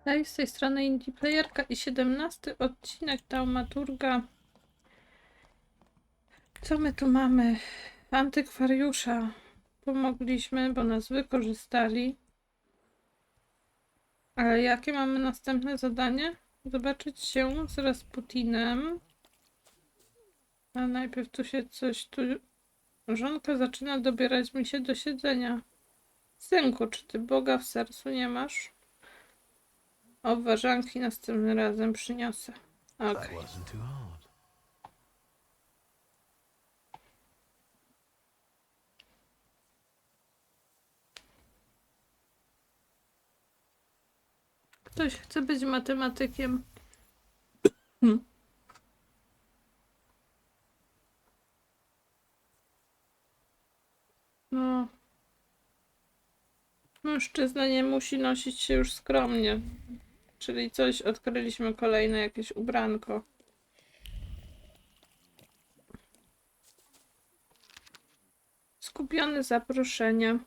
Hej, z tej strony Indie Playerka i 17 odcinek Thaumaturga. Co my tu mamy? Antykwariusza. Pomogliśmy, bo nas wykorzystali. Ale jakie mamy następne zadanie? Zobaczyć się z Rasputinem. A najpierw tu się coś tu... Żonka zaczyna dobierać mi się do siedzenia. Synku, czy ty Boga w sercu nie masz? Obwarzanki następnym razem przyniosę. Okej. Ktoś chce być matematykiem. No. Mężczyzna nie musi nosić się już skromnie. Czyli coś odkryliśmy, kolejne jakieś ubranko. Skupione zaproszenie.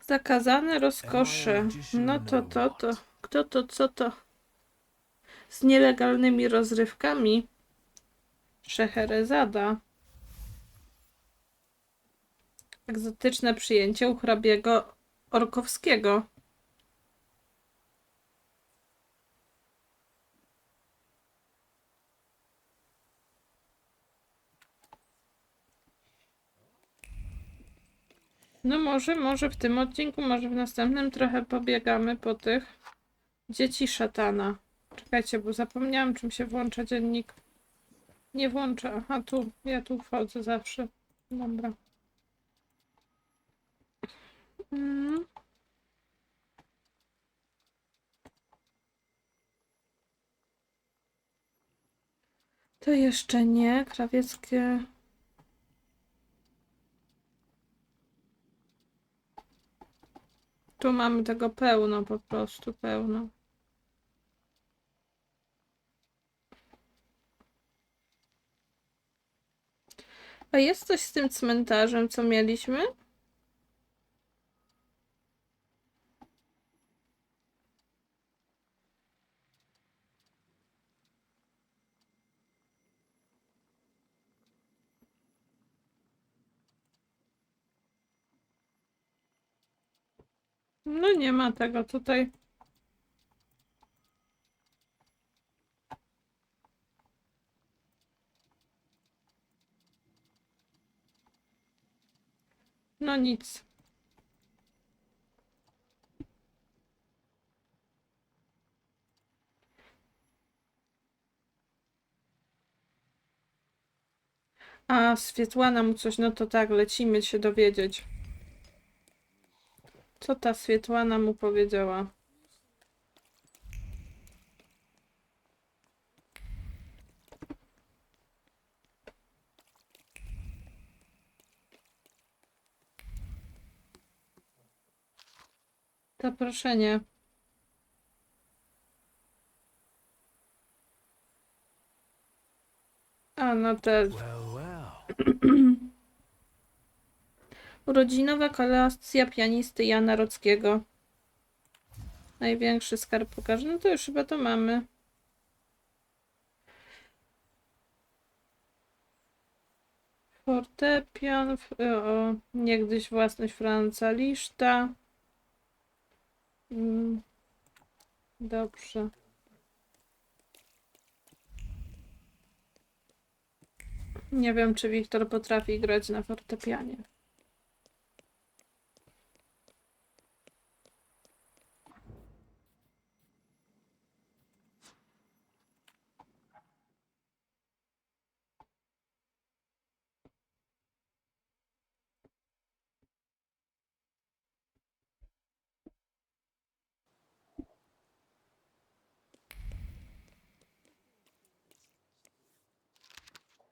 Zakazane rozkosze. No to. Kto to, co to? Z nielegalnymi rozrywkami. Szeherezada. Egzotyczne przyjęcie u hrabiego Orkowskiego. No może w tym odcinku, może w następnym trochę pobiegamy po tych dzieci szatana. Czekajcie, bo zapomniałam, czym się włącza dziennik. Nie włącza. Aha, tu. Ja tu wchodzę zawsze. Dobra. To jeszcze nie. Krawieckie. Tu mamy tego pełno, po prostu pełno. A jest coś z tym cmentarzem, co mieliśmy? No nie ma tego tutaj. No nic. A, Swietłana mu coś, no to tak, lecimy się dowiedzieć. Co ta Swietłana mu powiedziała? Zaproszenie. A, no te... Urodzinowa kolacja pianisty Jana Rockiego. Największy skarb pokaże. No to już chyba to mamy. Fortepian, niegdyś własność Franza Liszta. Dobrze. Nie wiem, czy Wiktor potrafi grać na fortepianie.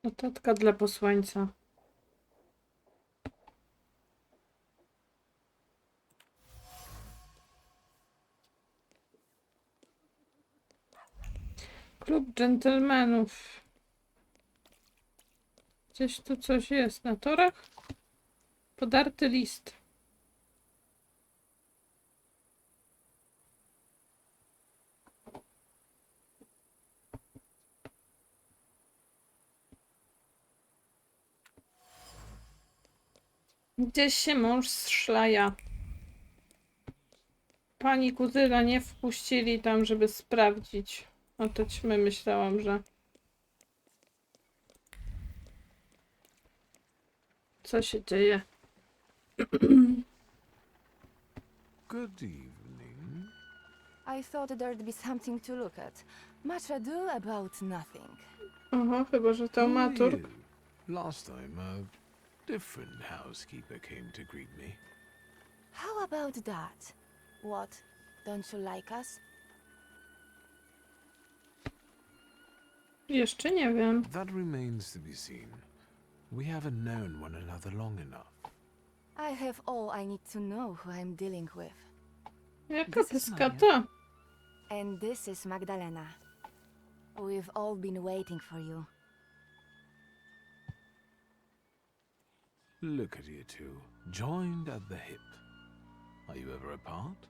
Notatka dla posłańca. Klub dżentelmenów. Gdzieś tu coś jest na torach. Podarty list. Gdzieś się mąż szlaja. Pani kuzyna nie wpuścili tam, żeby sprawdzić. O to ćmy myślałam, że... Co się dzieje? Good evening. I thought there'd be something to look at. Much ado about nothing. Aha, chyba że Who are taumaturg. you? Last time, a different housekeeper came to greet me. How about that? What? Don't you like us? Jeszcze nie wiem. That remains to be seen. We haven't known one another long enough. I have all I need to know who I'm dealing with. Jaka pyskata? And this is Magdalena. We've all been waiting for you. Look at you two, joined at the hip. Are you ever apart?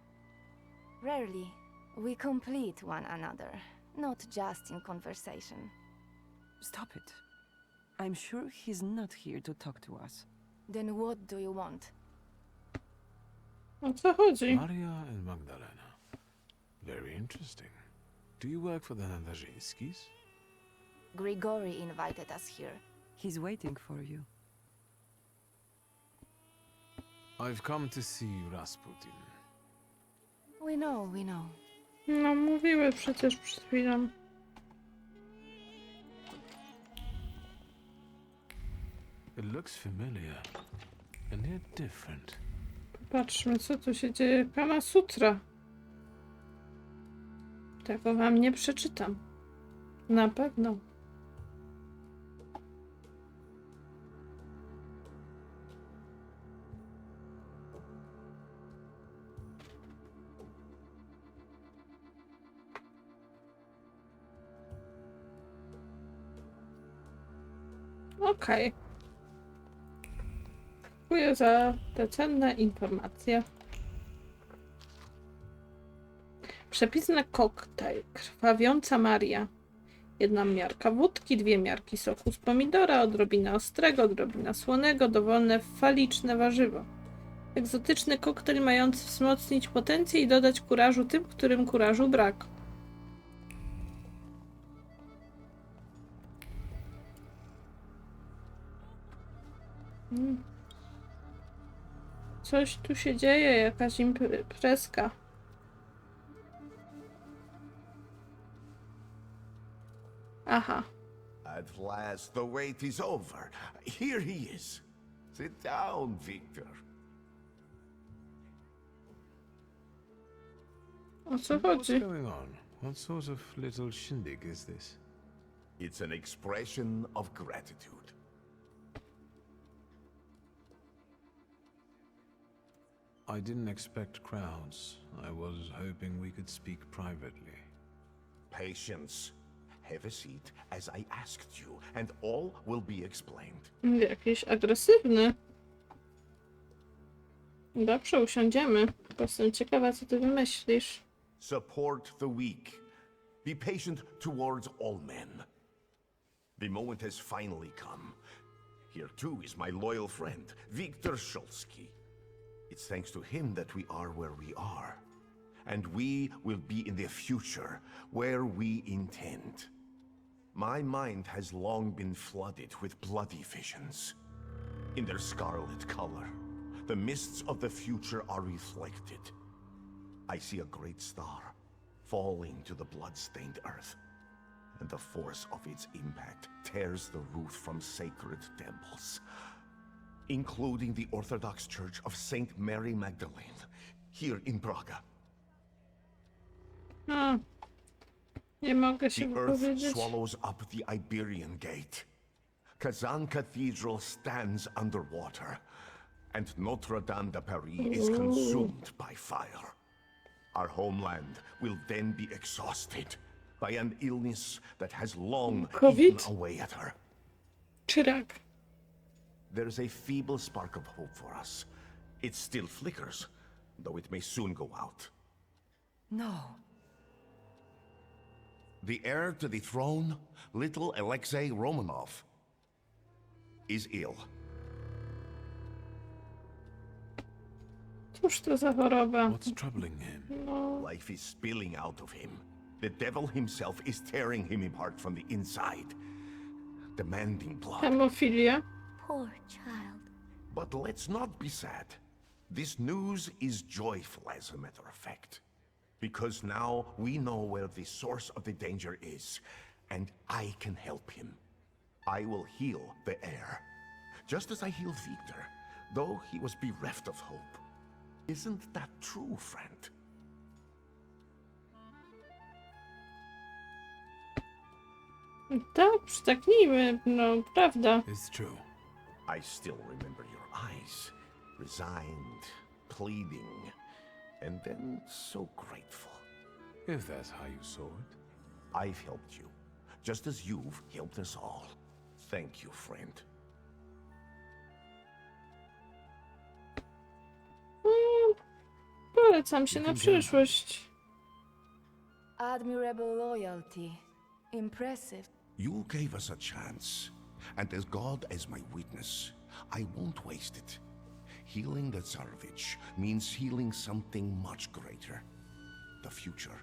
Rarely. We complete one another, not just in conversation. Stop it. I'm sure he's not here to talk to us. Then what do you want? O co chodzi? Maria and Magdalena. Very interesting. Do you work for the Nadarzyńskis? Grigori invited us here. He's waiting for you. I've come to see Rasputin. We know, we know. No mówiły przecież przed chwilą. It looks familiar, and yet different. Popatrzmy, co tu się dzieje. Kama Sutra. Tego wam nie przeczytam. Na pewno. Okej. Dziękuję za te cenne informacje. Przepis na koktajl. Krwawiąca Maria. 1 miarka wódki, 2 miarki soku z pomidora, odrobina ostrego, odrobina słonego, dowolne faliczne warzywo. Egzotyczny koktajl mający wzmocnić potencję i dodać kurażu tym, którym kurażu brak. Coś tu się dzieje, jakaś imprezka. Aha. At last, the wait is over. Here he is. Sit down, Wiktor. O co What's chodzi? going on? What sort of little shindig is this? It's an expression of gratitude. I didn't expect crowds. I was hoping we could speak privately. Patience. Have a seat, as I asked you, and all will be explained. Jakiś agresywny. Dobrze, usiądziemy. Po prostu jestem ciekawa, co ty wymyślisz. Support the weak. Be patient towards all men. The moment has finally come. Here too is my loyal friend, Wiktora Szulskiego. It's thanks to him that we are where we are. And we will be in the future, where we intend. My mind has long been flooded with bloody visions. In their scarlet color, the mists of the future are reflected. I see a great star falling to the blood-stained earth, and the force of its impact tears the roof from sacred temples, including the Orthodox Church of Saint Mary Magdalene, here in Praga. A, nie mogę się The earth wypowiedzieć. swallows up the Iberian Gate. Kazan Cathedral stands underwater, and Notre Dame de Paris is consumed by fire. Our homeland will then be exhausted, by an illness that has long COVID? eaten away at her. Czy rak? There's a feeble spark of hope for us. It still flickers, though it may soon go out. No. The heir to the throne, little Alexei Romanov, is ill. Cóż to za choroba? What's troubling him? No, Life is spilling out of him. The devil himself is tearing him apart from the inside, demanding blood. hemofilia. Poor child. But let's not be sad. This news is joyful, as a matter of fact. Because now we know where the source of the danger is, and I can help him. I will heal the heir, just as I healed Victor, though he was bereft of hope. Isn't that true, friend? Tak, przytaknijmy, no prawda. It's true. I still remember your eyes, resigned, pleading, and then so grateful. If that's how you saw it. I've helped you, just as you've helped us all. Thank you, friend. Polecam się na przyszłość. Admirable loyalty. Impressive. You gave us a chance, and as God as my witness, I won't waste it. Healing the Tsarevich means healing something much greater. The future.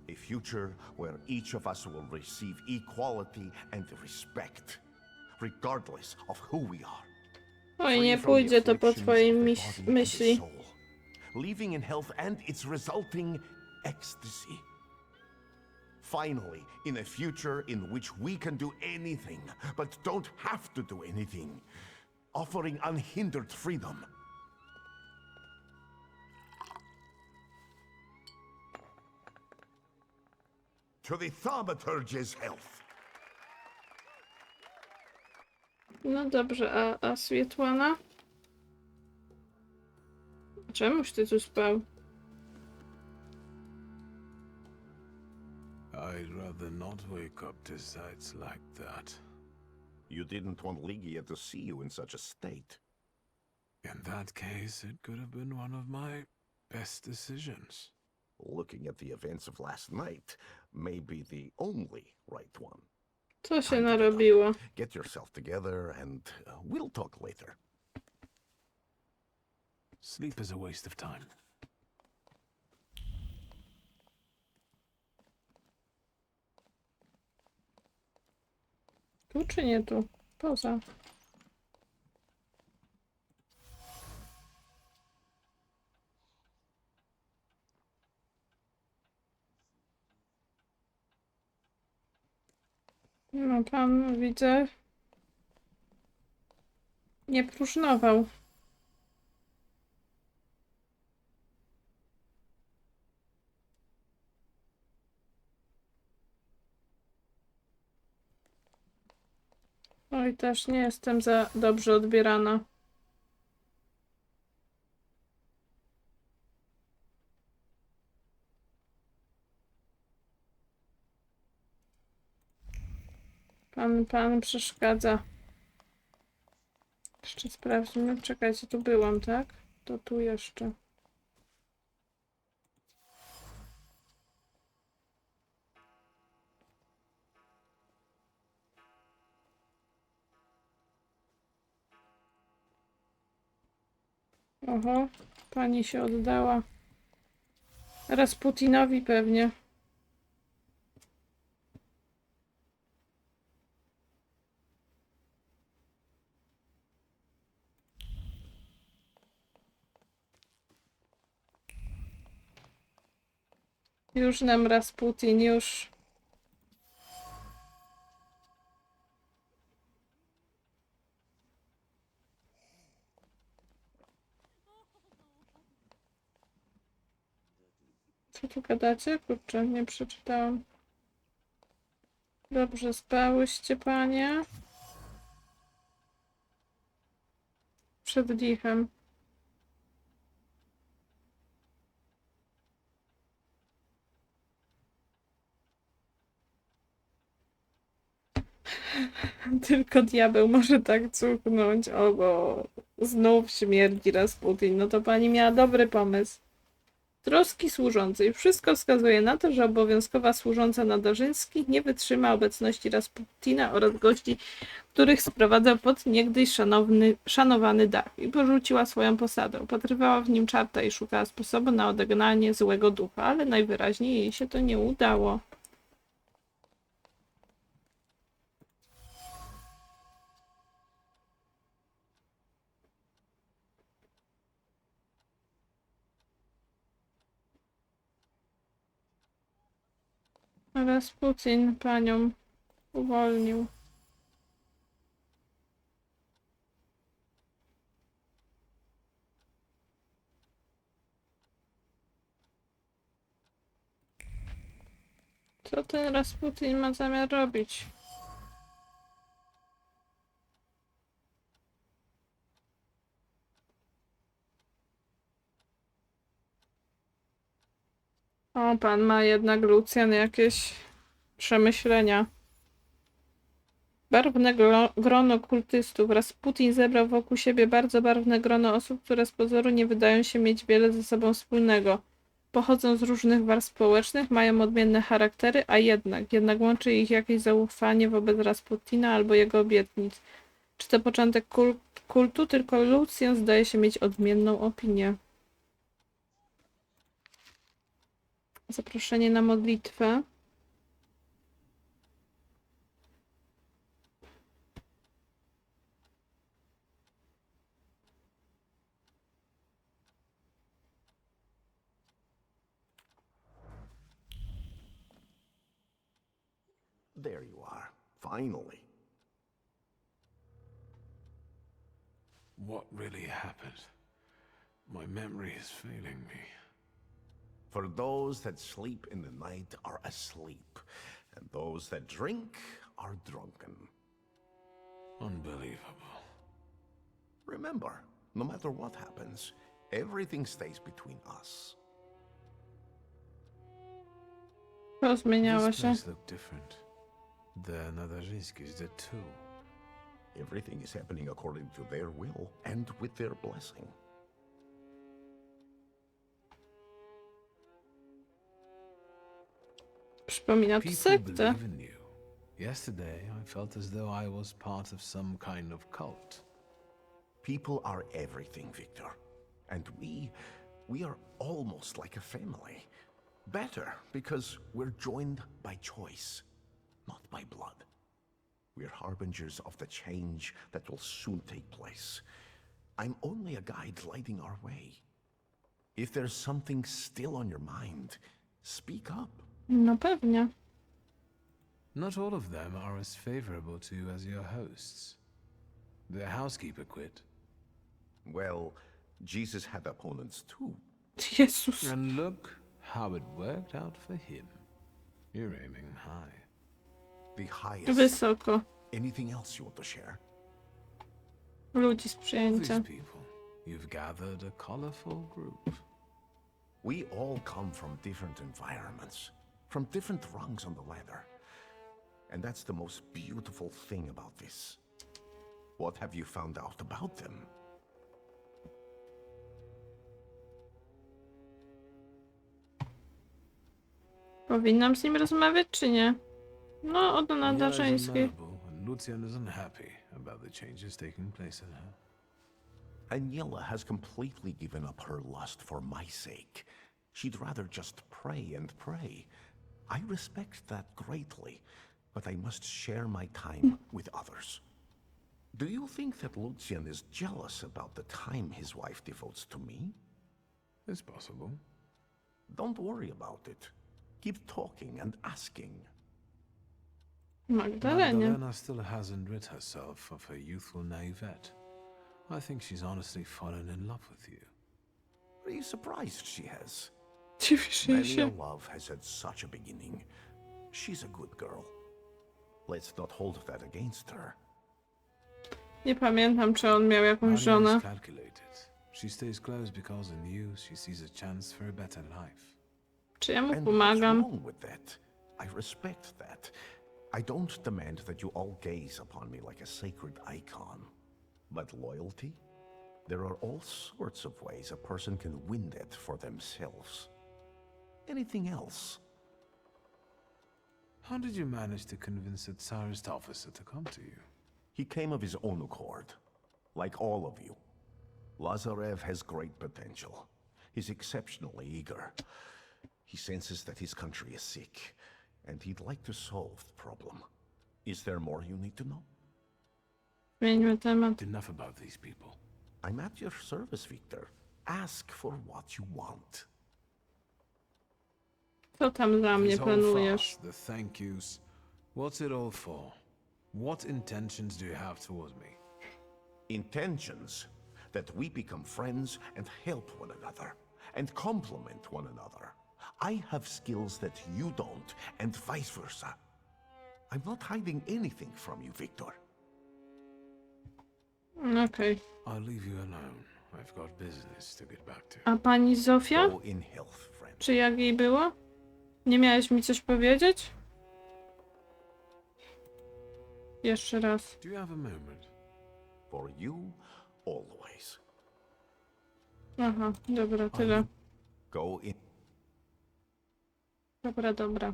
A future where each of us will receive equality and respect, regardless of who we are. Oj, nie Free from the pójdzie to po afflictions twojej of the body and the myśli. soul, living in health and its resulting ecstasy. Finally, in a future in which we can do anything, but don't have to do anything, offering unhindered freedom. To the Thaumaturge's health. No dobrze, a Swietłana? Czemuś ty tu spał? I'd rather not wake up to sights like that. You didn't want Ligia to see you in such a state. In that case, it could have been one of my best decisions. Looking at the events of last night may be the only right one. Co się Time to get up. narobiło? Get yourself together and we'll talk later. Sleep is a waste of time. Tu czy nie tu? Poza. No pan, widzę, nie próżnował. Oj, też nie jestem za dobrze odbierana. Pan przeszkadza. Jeszcze sprawdźmy. Czekajcie, tu byłam, tak? To tu jeszcze. Oho, pani się oddała. Rasputinowi pewnie. Już nam Rasputin, już. Co tu gadacie? Kurczę, nie przeczytałam. Dobrze spałyście, panie? Przed lichem. Tylko diabeł może tak cuchnąć. O, bo znów śmierdzi Rasputin. No to pani miała dobry pomysł. Troski służącej. Wszystko wskazuje na to, że obowiązkowa służąca Nadarzyńskich nie wytrzyma obecności Rasputina oraz gości, których sprowadzał pod niegdyś szanowany dach i porzuciła swoją posadę. Upatrywała w nim czarta i szukała sposobu na odegnanie złego ducha, ale najwyraźniej jej się to nie udało. Rasputin panią uwolnił. Co ten Rasputin ma zamiar robić? O, pan ma jednak, Lucjan, jakieś przemyślenia. Barwne grono kultystów. Rasputin zebrał wokół siebie bardzo barwne grono osób, które z pozoru nie wydają się mieć wiele ze sobą wspólnego. Pochodzą z różnych warstw społecznych, mają odmienne charaktery, a jednak łączy ich jakieś zaufanie wobec Rasputina albo jego obietnic. Czy to początek kultu? Tylko Lucjan zdaje się mieć odmienną opinię. Zaproszenie na modlitwę. There you are, finally. What really happened? My memory is failing me. For those that sleep in the night are asleep, and those that drink are drunken. Unbelievable. Remember, no matter what happens, everything stays between us. Rozmieniało This się. place looked different. The Nadarzyńskis did too. Everything is happening according to their will and with their blessing. Przypomina to People sektę. believe in you. Yesterday, I felt as though I was part of some kind of cult. People are everything, Victor. And we are almost like a family. Better, because we're joined by choice, not by blood. We're harbingers of the change that will soon take place. I'm only a guide lighting our way. If there's something still on your mind, speak up. No pewnie. Not all of them are as favorable to you as your hosts. The housekeeper quit. Well, Jesus had opponents too. Jezus. And look how it worked out for him. You're aiming high. The highest. Wysoko. Anything else you want to share? Ludzi z All przyjęcia. these people, you've gathered a colorful group. We all come from different environments, from different rungs on the ladder. And that's the most beautiful thing about this. What have you found out about them? Powinnam z nim rozmawiać, czy nie? No, od Aniela is Nadarzyńskiej. unmanable, and Lucian is unhappy about the changes taking place in her. Aniela has completely given up her lust for my sake. She'd rather just pray and pray. I respect that greatly, but I must share my time with others. Do you think that Lucian is jealous about the time his wife devotes to me? It's possible. Don't worry about it. Keep talking and asking. Magdalenie. Magdalena still hasn't rid herself of her youthful naivete. I think she's honestly fallen in love with you. Are you surprised she has? Dziwisz Many a się. love has had such a beginning. She's a good girl. Let's not hold that against her. Nie pamiętam, czy on miał jakąś Maria żonę. is calculated. She stays close because in you she sees a chance for a better life. Czy ja mu And what's pomagam? wrong with that? I respect that. I don't demand that you all gaze upon me like a sacred icon. But loyalty? There are all sorts of ways a person can win that for themselves. Anything else? How did you manage to convince the Tsarist officer to come to you? He came of his own accord, like all of you. Lazarev has great potential. He's exceptionally eager. He senses that his country is sick, and he'd like to solve the problem. Is there more you need to know? Zmieńmy temat. Enough about these people. I'm at your service, Wiktor. Ask for what you want. Co tam dla mnie This whole planujesz? farce, the thank yous. What's it all for? What intentions do you have towards me? Intentions that we become friends and help one another, and complement one another. I have skills that you don't, and vice versa. I'm not hiding anything from you, Wiktor. Okej. I'll leave you alone. I've got business to get back to. A pani Zofia? Go in health, friend. Czy jak jej było? Nie miałeś mi coś powiedzieć? Jeszcze raz. Do you have a moment? For you, always. Aha, dobra, tyle. Go in. Dobra, dobra.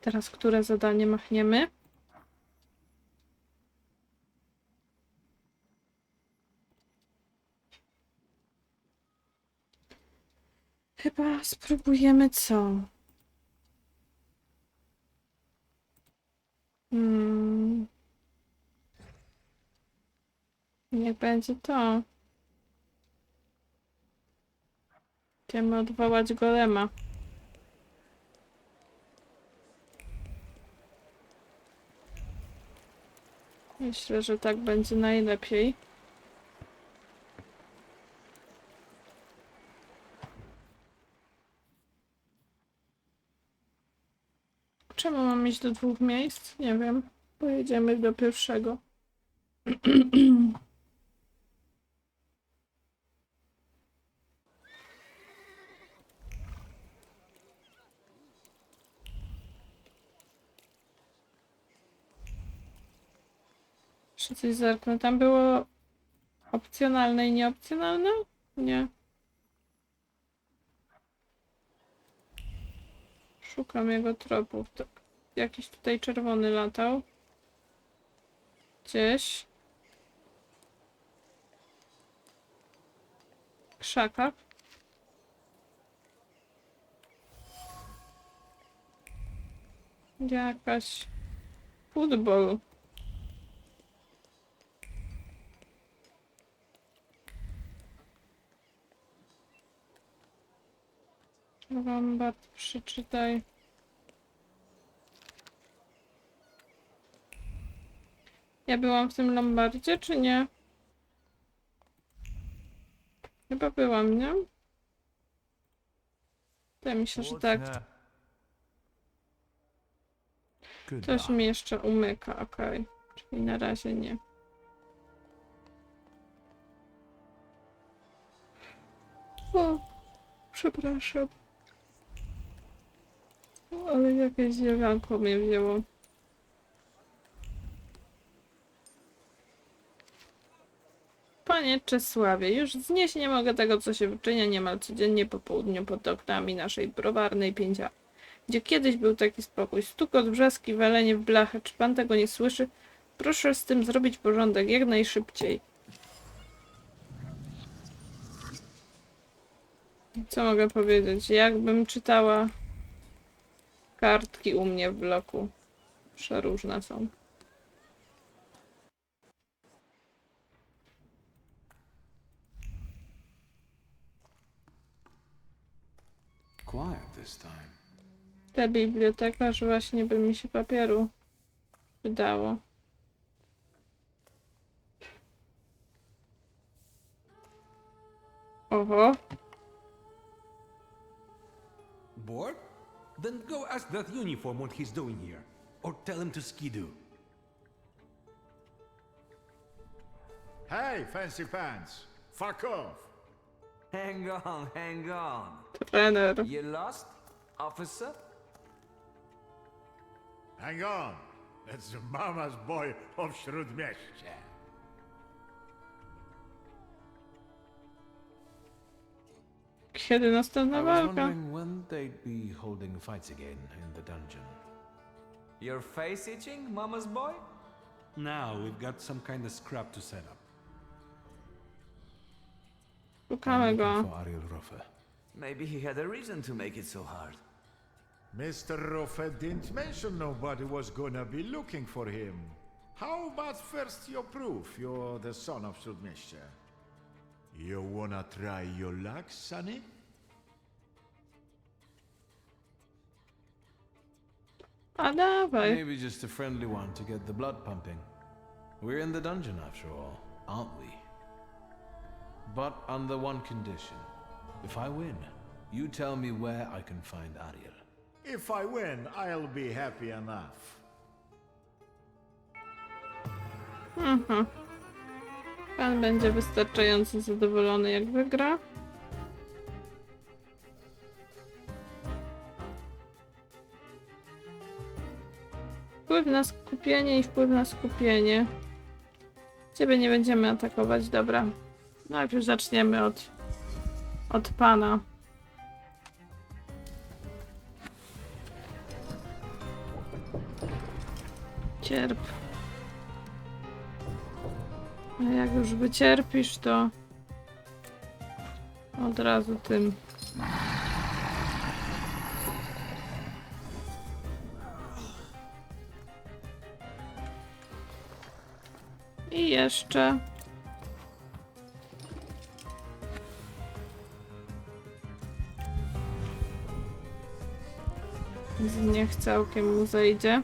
Teraz które zadanie machniemy? Chyba spróbujemy co? Niech będzie to. Chcemy odwołać golema. Myślę, że tak będzie najlepiej. Czemu mam iść do 2 miejsc? Nie wiem. Pojedziemy do pierwszego. Jeszcze coś zerknę. Tam było opcjonalne i nieopcjonalne? Nie. Szukam jego tropów. To jakiś tutaj czerwony latał. Gdzieś. W krzakach. Jakaś futbol. Lombard, przeczytaj. Ja byłam w tym lombardzie, czy nie? Chyba byłam, nie? Wydaje mi się, że tak. Coś mi jeszcze umyka, okej. Czyli na razie nie. O, przepraszam. Ale jakieś dziewianko mnie wzięło. Panie Czesławie, już znieść nie mogę tego, co się wyczynia niemal codziennie po południu pod oknami naszej browarnej pięcia, gdzie kiedyś był taki spokój. Stukot, wrzaski, walenie w blachę. Czy pan tego nie słyszy? Proszę z tym zrobić porządek jak najszybciej. Co mogę powiedzieć? Jakbym czytała kartki u mnie w bloku. Przeróżne są. Quiet this time. Ta bibliotekarz właśnie by mi się papieru przydało. Oho. Bored? Then go ask that uniform what he's doing here. or tell him to skidoo. Hey, fancy pants! Fuck off! Hang on, hang on. Trener. You lost, officer? Hang on! That's the mama's boy of Śródmieście. Kiedy następna I was walka? wondering when they'd be holding fights again in the dungeon. Your face itching, mama's boy? Now we've got some kind of scrap to set up. Szukamy I'm go. looking for Ariel Rofe. Maybe he had a reason to make it so hard. Mr. Rofe didn't mention nobody was gonna be looking for him. How about first your proof you're the son of Śródmieście? You wanna try your luck, sonny? A dawaj. Maybe just a friendly one to get the blood pumping. We're in the dungeon after all, aren't we? But under one condition. If I win, you tell me where I can find Ariel. If I win, I'll be happy enough. Pan będzie wystarczająco zadowolony, jak wygra. Wpływ na skupienie i wpływ na skupienie. Ciebie nie będziemy atakować, dobra. Najpierw zaczniemy od pana. Cierp. A jak już wycierpisz, to od razu tym. I jeszcze. Niech całkiem mu zejdzie.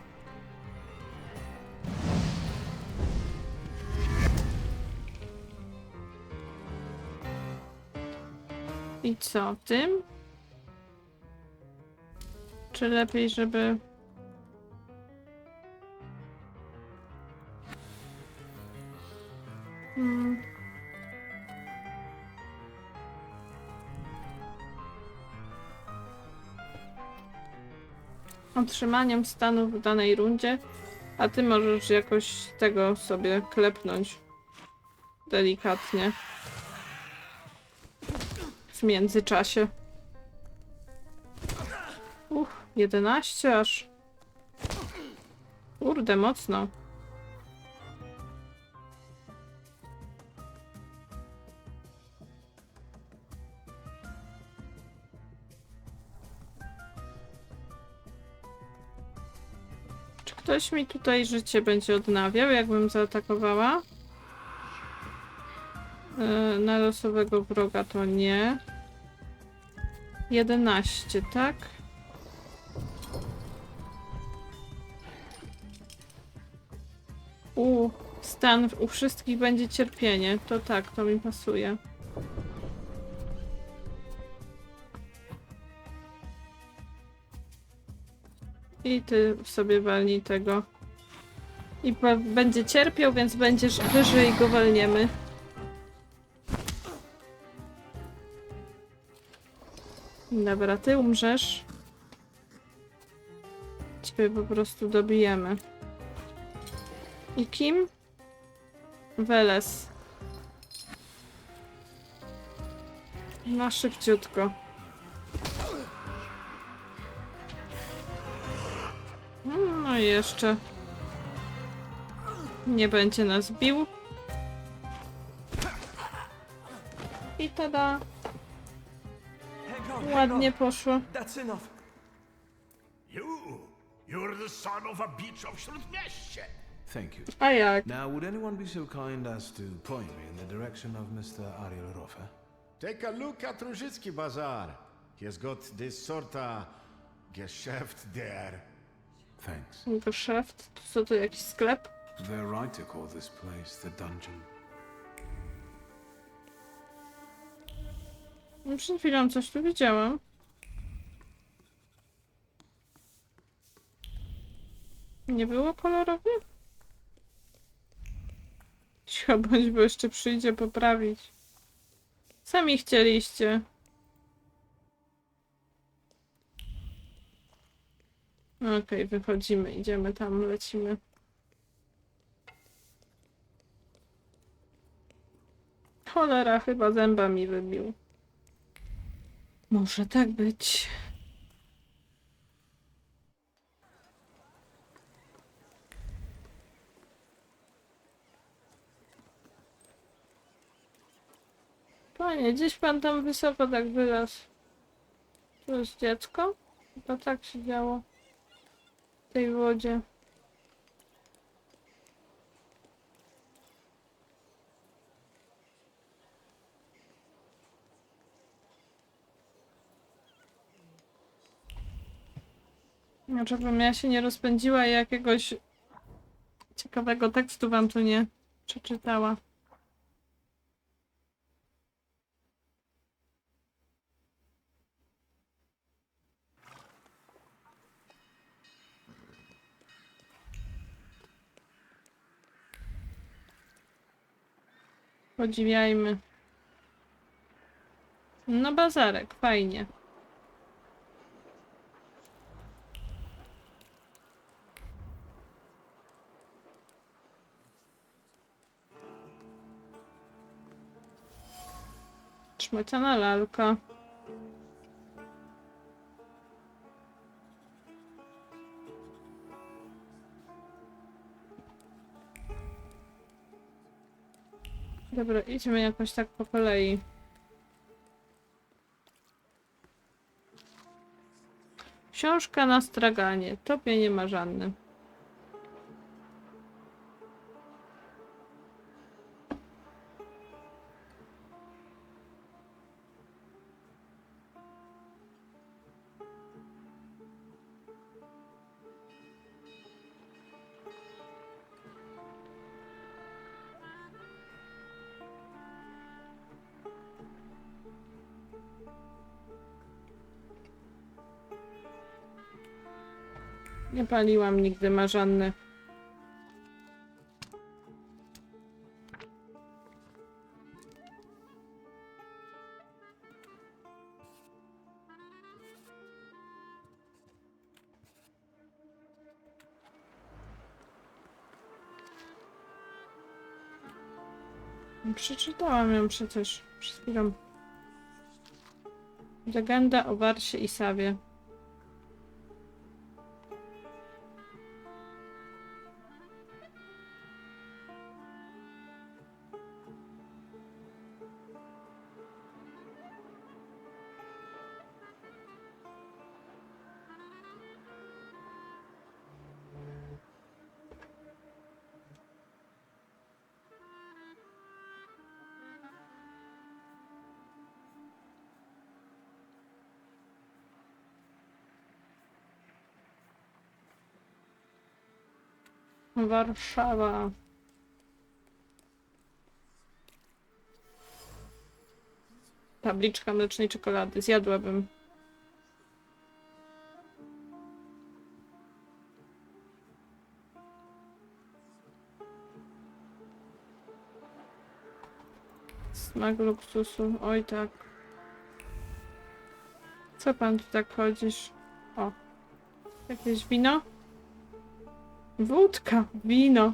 I co, tym? Czy lepiej, żeby... Otrzymaniem stanu w danej rundzie, a ty możesz jakoś tego sobie klepnąć delikatnie w międzyczasie. 11 aż. Kurde, mocno. Czy ktoś mi tutaj życie będzie odnawiał, jakbym zaatakowała? Na losowego wroga to nie. 11, tak? Stan u wszystkich będzie cierpienie. To tak, to mi pasuje. I ty sobie walnij tego. I będzie cierpiał, więc będziesz wyżej go walniemy. Dobra, ty umrzesz. Ciebie po prostu dobijemy. I kim? Weles. Na szybciutko. No i jeszcze nie będzie nas bił. I tada. Ładnie poszło. That's enough. You're the son of a bitch of Śródmieście. Thank you. A jak? Now, would anyone be so kind as to point me in the direction of Mr. Ariel Rofe? Take a look at Różycki Bazaar. He's got this sorta Geschäft there. Thanks. Geschäft? Co to, jakiś sklep? They're right to call this place the dungeon. Przed chwilą coś tu widziałam. Nie było kolorowo? Cicho bądź, bo jeszcze przyjdzie poprawić. Sami chcieliście. Okej, wychodzimy, idziemy tam, lecimy. Cholera, chyba zęba mi wybił. Może tak być. Panie, gdzieś pan tam wysoko tak wylazł. To jest dziecko? To tak się działo. W tej wodzie. No, żebym ja się nie rozpędziła i jakiegoś ciekawego tekstu wam tu nie przeczytała. Podziwiajmy. No bazarek, fajnie. Szmociana lalka. Dobra, idźmy jakoś tak po kolei. Książka na straganie. Tobie nie ma żadnych. Nie paliłam nigdy marzanny. Przeczytałam ją przecież przed chwilą. Legenda o Warsie i Sawie. Warszawa. Tabliczka mlecznej czekolady. Zjadłabym. Smak luksusu. Oj tak. Co pan tu tak chodzisz? O. Jakieś wino? Wódka. Wino.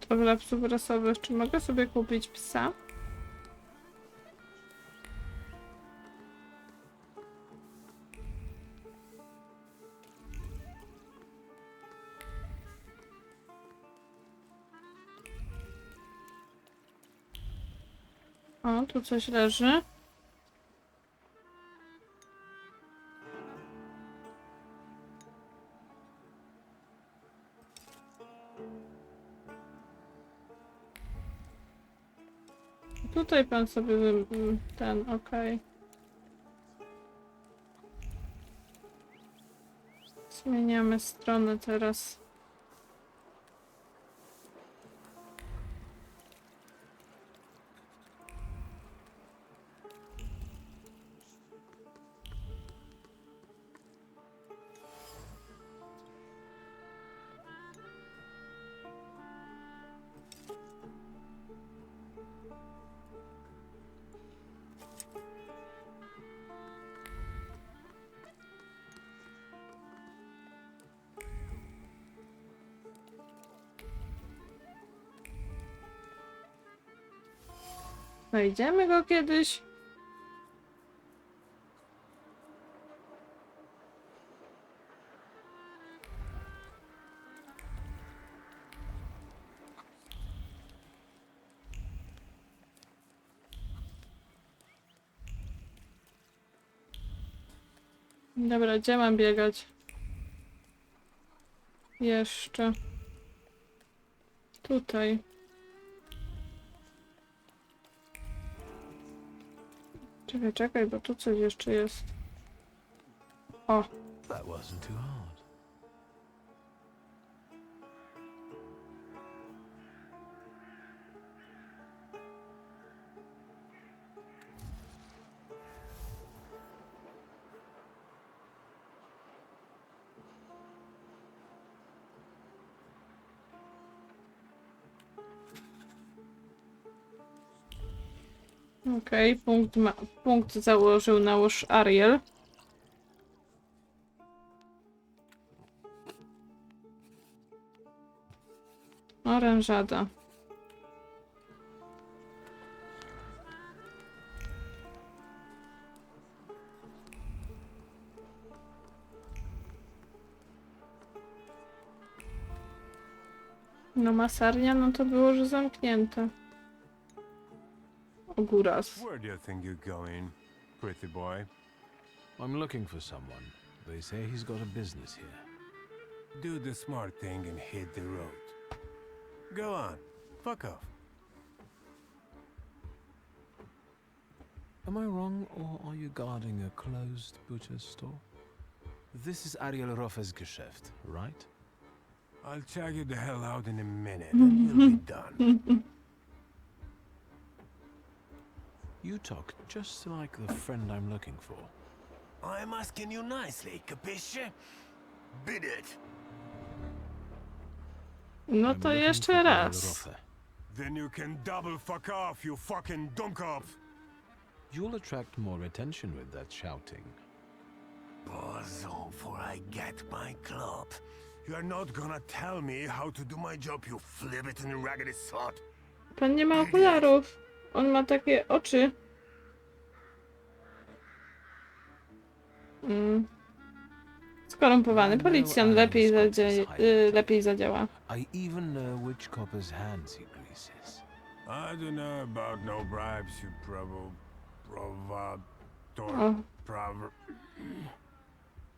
Dla psów rasowych. Czy mogę sobie kupić psa? O, tu coś leży. Tutaj pan sobie ten, okej. Zmieniamy stronę teraz. Znajdziemy go kiedyś. Dobra, gdzie mam biegać? Jeszcze. Tutaj. Czekaj, bo tu coś jeszcze jest. O, That wasn't too hard. okej, punkt założył nałóż Ariel. Orężada. No masarnia, no to było, że zamknięte. Góras. Where do you think you're going, pretty boy? I'm looking for someone. They say he's got a business here. Do the smart thing and hit the road. Go on, fuck off. Am I wrong, or are you guarding a closed butcher's store? This is Ariel Roffe's Geschäft, right? I'll check you the hell out in a minute and you'll be done. You talk just like the friend I'm looking for. I'm asking you nicely, capisce? Bid it. No I'm to looking jeszcze for Ariel raz. Roffe. Then you can double fuck off, you fucking dumkopf. You'll attract more attention with that shouting. Bozo, for I get my club. You are not gonna tell me how to do my job, you flibbit and raggedy sod. Pan nie ma okularów. On ma takie oczy. Skorumpowany policjant lepiej zadziała. I even know which copper's hands he greases. I don't know about no bribes, you O,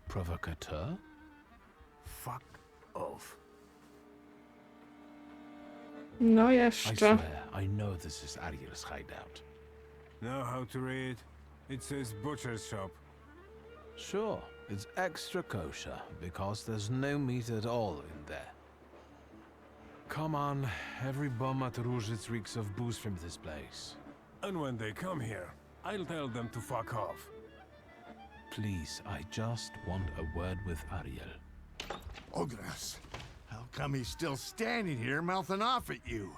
Provocateur? Fuck off. no I jeszcze. swear, I know this is Ariel's hideout. Know how to read? It says butcher's shop. Sure, it's extra kosher, because there's no meat at all in there. Come on, every bum at Różyc reeks of booze from this place. And when they come here, I'll tell them to fuck off. Please, I just want a word with Ariel. Ogras, how come he's still standing here mouthing off at you?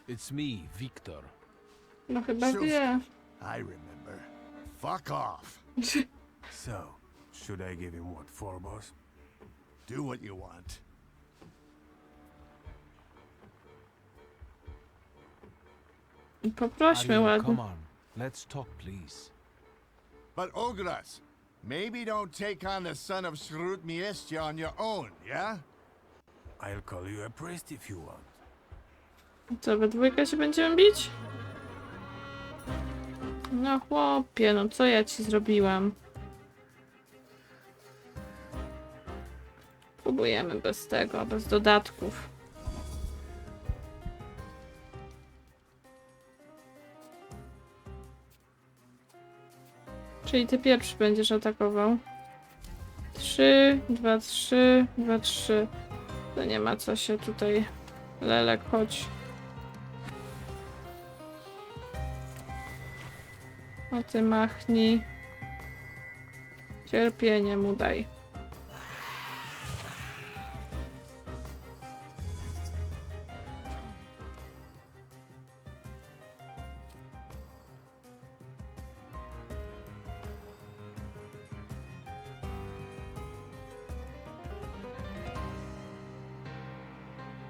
It's me, Wiktor. No chyba wie. I remember. Fuck off. So, should I give him what for, boss? Do what you want. Poprośmy Ariel, ładnie. come on, let's talk, please. But Ogras, maybe don't take on the son of Shrut Miestia on your own, yeah? I'll call you a priest if you want. Co, we dwójkę się będziemy bić? No chłopie, no co ja ci zrobiłam? Próbujemy bez tego, bez dodatków. Czyli ty pierwszy będziesz atakował. 3, 2, 3, 2, 3. To nie ma co się tutaj... Lelek, chodź. O ty machnij. Cierpienie mu daj.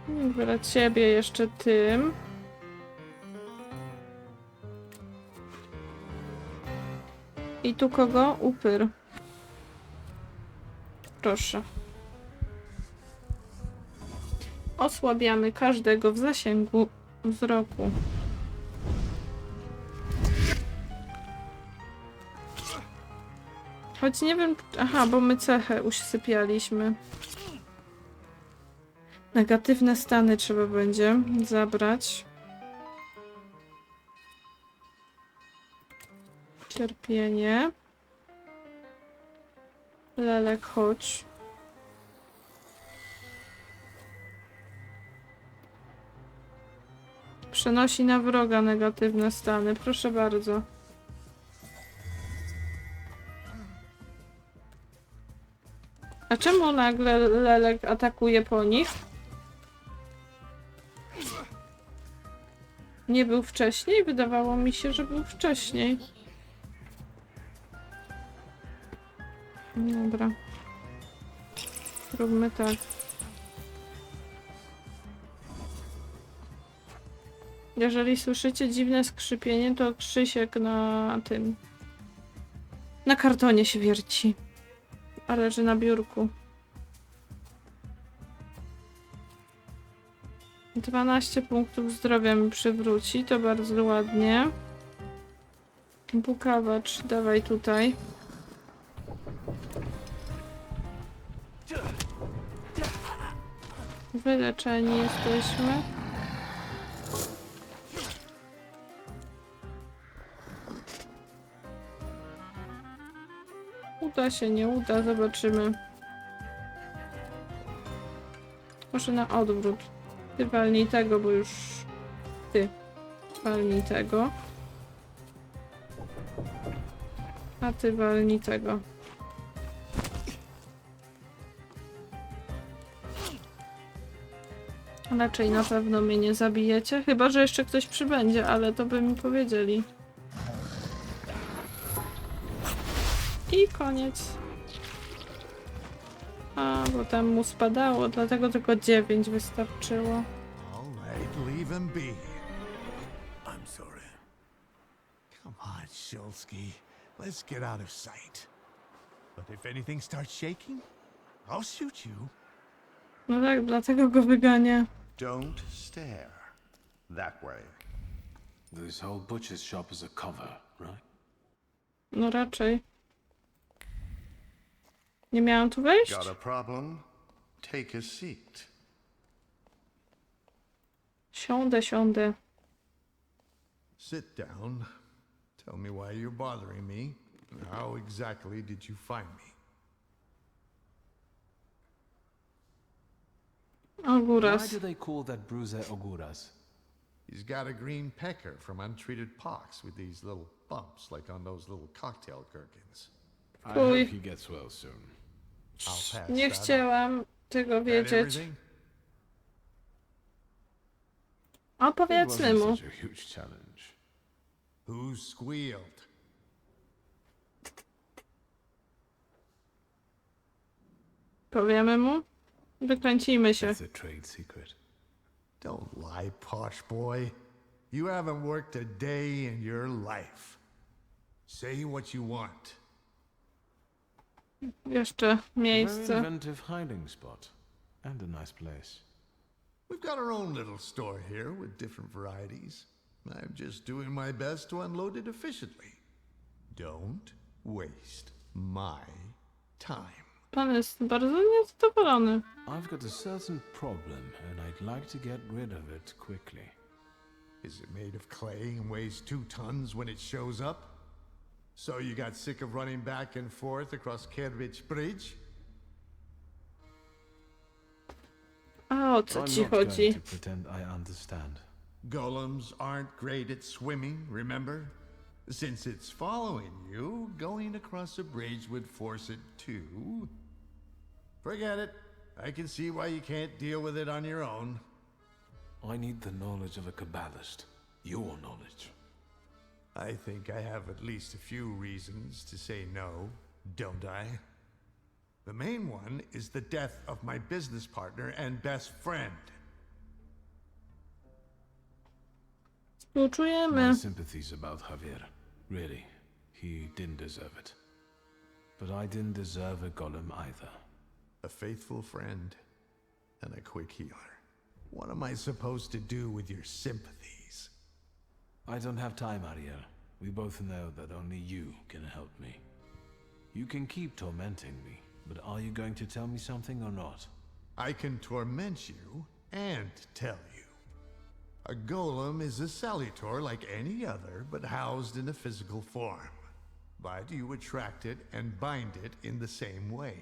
Dobra, ciebie jeszcze tym. I tu kogo? Upyr. Proszę. Osłabiamy każdego w zasięgu wzroku. Choć nie wiem... Aha, bo my cechę usypialiśmy. Negatywne stany trzeba będzie zabrać. Cierpienie. Lelek, chodź. Przenosi na wroga negatywne stany. Proszę bardzo. A czemu nagle Lelek atakuje po nich? Nie był wcześniej? Wydawało mi się, że był wcześniej. Dobra. Róbmy tak. Jeżeli słyszycie dziwne skrzypienie, to Krzysiek na tym... Na kartonie się wierci. A leży na biurku. 12 punktów zdrowia mi przywróci, to bardzo ładnie. Bukawacz, dawaj tutaj. Wyleczeni jesteśmy. Uda się, nie uda, zobaczymy. Może na odwrót. Ty walnij tego, bo już... Ty walnij tego. A ty walnij tego. Raczej na pewno mnie nie zabijecie. Chyba że jeszcze ktoś przybędzie, ale to by mi powiedzieli. I koniec. A, bo tam mu spadało, dlatego tylko 9 wystarczyło. All right, leave him be. I'm sorry. Come on, Szulski. Let's get out of sight. But if anything starts shaking, I'll shoot you. No tak, dlatego go wygania. Don't stare. That way. This whole butcher's shop is a cover, right? No raczej. Nie miałam tu wejść? Got a problem? Take a seat. Siądę. Sit down. Tell me why you're bothering me. How exactly did you find me? Why Ogóras. do they call that bruiser Oguras? He's got a green pecker from untreated pox with these little bumps like on those little cocktail gherkins. I Oj. hope he gets well soon. I'll pass Nie that on. chciałam tego That wiedzieć. everything? Opowiedzmy It mu. wasn't such a huge challenge. Who squealed? Powiemy mu? Wykręcimy się. It's a trade secret. Don't lie, posh boy. You haven't worked a day in your life. Say what you want. Jeszcze Very miejsce. inventive hiding spot. And a nice place. We've got our own little store here with different varieties. I'm just doing my best to unload it efficiently. Don't waste my time. Pan jest bardzo niezadowolony. I've got a certain problem, and I'd like to get rid of it quickly. Is it made of clay and weighs 2 tons when it shows up? So you got sick of running back and forth across Kerbridge Bridge? A o co I'm ci not going chodzi? to pretend I understand. Golems aren't great at swimming, remember? Since it's following you, going across a bridge would force it to. Forget it. I can see why you can't deal with it on your own. I need the knowledge of a Kabbalist. Your knowledge. I think I have at least a few reasons to say no, don't I? The main one is the death of my business partner and best friend. Współczujemy. My sympathies about Javier. Really, he didn't deserve it. But I didn't deserve a golem either. A faithful friend and a quick healer. What am I supposed to do with your sympathies? I don't have time, Ariel. We both know that only you can help me. You can keep tormenting me, but are you going to tell me something or not? I can torment you and tell you. A golem is a salutor like any other, but housed in a physical form. But you attract it and bind it in the same way.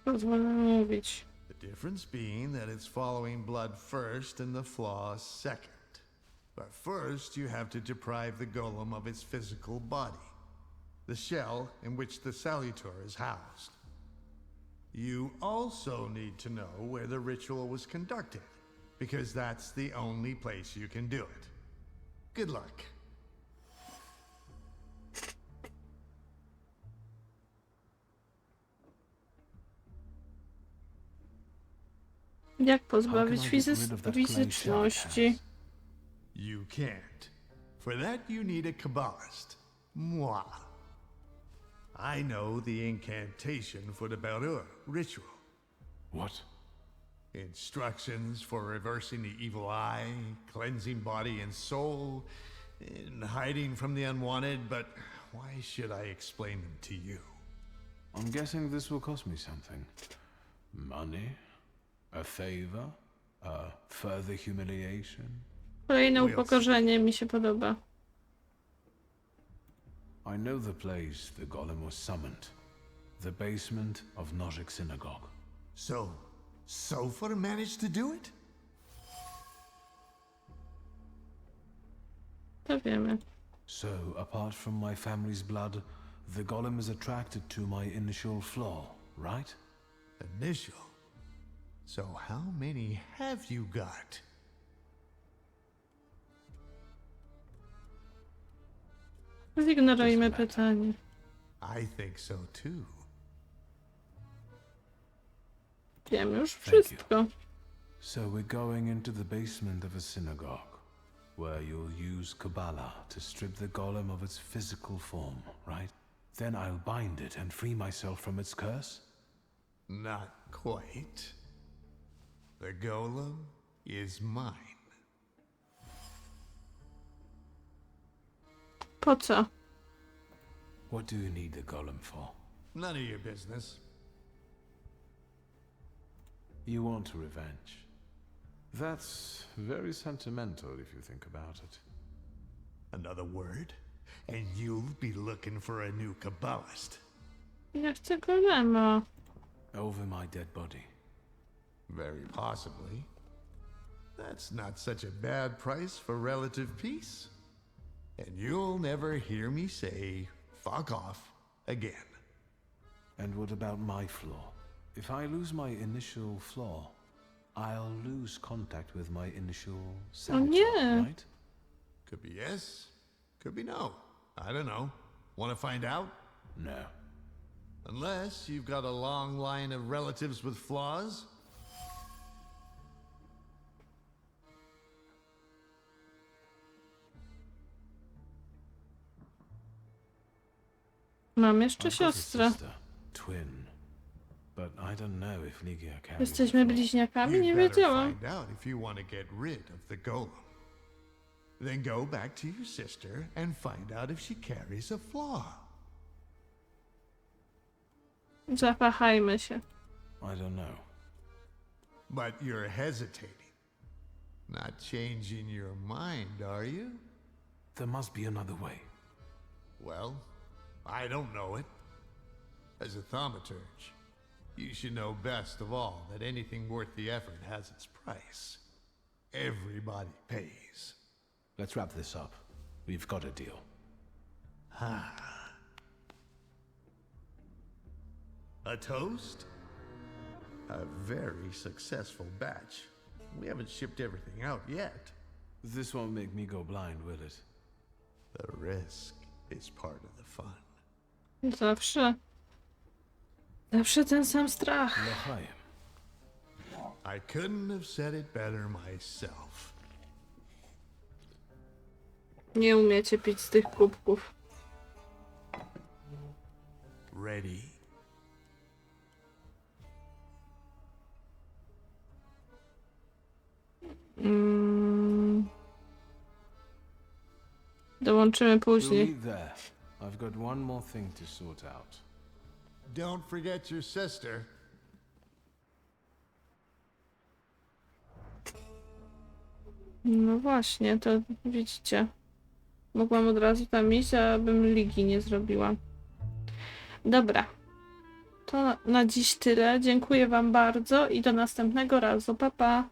Pozwolę mówić. The difference being that it's following blood first and the flaws second. But first you have to deprive the golem of its physical body, the shell in which the salutor is housed. You also need to know where the ritual was conducted, because that's the only place you can do it. Good luck. Jak How can pozbawić I get rid of that clay shell it fizyczności? has? You can't. For that you need a Kabbalist. Moi. I know the incantation for the Berur ritual. What? Instructions for reversing the evil eye, cleansing body and soul, and hiding from the unwanted, but why should I explain them to you? I'm guessing this will cost me something. Money? A favor? A further humiliation? Kolejne upokorzenie mi się podoba. I know the place the golem was summoned. The basement of Nozick Synagogue. So, Sofer managed to do it? To wiemy. So, apart from my family's blood, the golem is attracted to my initial flaw, right? Initial. So how many have you got? Zignorujmy pytanie. I think so too. Wiem już Thank you. wszystko. So we're going into the basement of a synagogue, where you'll use Kabbalah to strip the golem of its physical form, right? Then I'll bind it and free myself from its curse? Not quite. The golem is mine. Po co? What do you need the golem for? None of your business. You want revenge. That's very sentimental if you think about it. Another word, and you'll be looking for a new Kabbalist. Ja chcę golema. Over my dead body. Very possibly. That's not such a bad price for relative peace. And you'll never hear me say, fuck off, again. And what about my flaw? If I lose my initial flaw, I'll lose contact with my initial salutor, nie. right? Could be yes, could be no. I don't know. Want to find out? No. Unless you've got a long line of relatives with flaws. Mam jeszcze I've got a siostrę. sister, twin. But I don't know if Ligia carries Jesteśmy the flaw. bliźniakami? You'd Nie better wiedziałam. find out if you want to get rid of the golem. Then go back to your sister and find out if she carries a flaw. Zawahajmy się. I don't know. But you're hesitating. Not changing your mind, are you? There must be another way. Well, I don't know it. As a thaumaturge, you should know best of all that anything worth the effort has its price. Everybody pays. Let's wrap this up. We've got a deal. A toast? A very successful batch. We haven't shipped everything out yet. This won't make me go blind, will it? The risk is part of the fun. Zawsze. Zawsze ten sam strach. L'chaim. I couldn't have said it better myself. Nie umiecie pić z tych kubków. Ready? Dołączymy We'll później. eat there. I've got one more thing to sort out. Don't forget your sister. No właśnie, to widzicie. Mogłam od razu tam iść, abym ligi nie zrobiła. Dobra. To na dziś tyle. Dziękuję wam bardzo i do następnego razu. Pa, pa.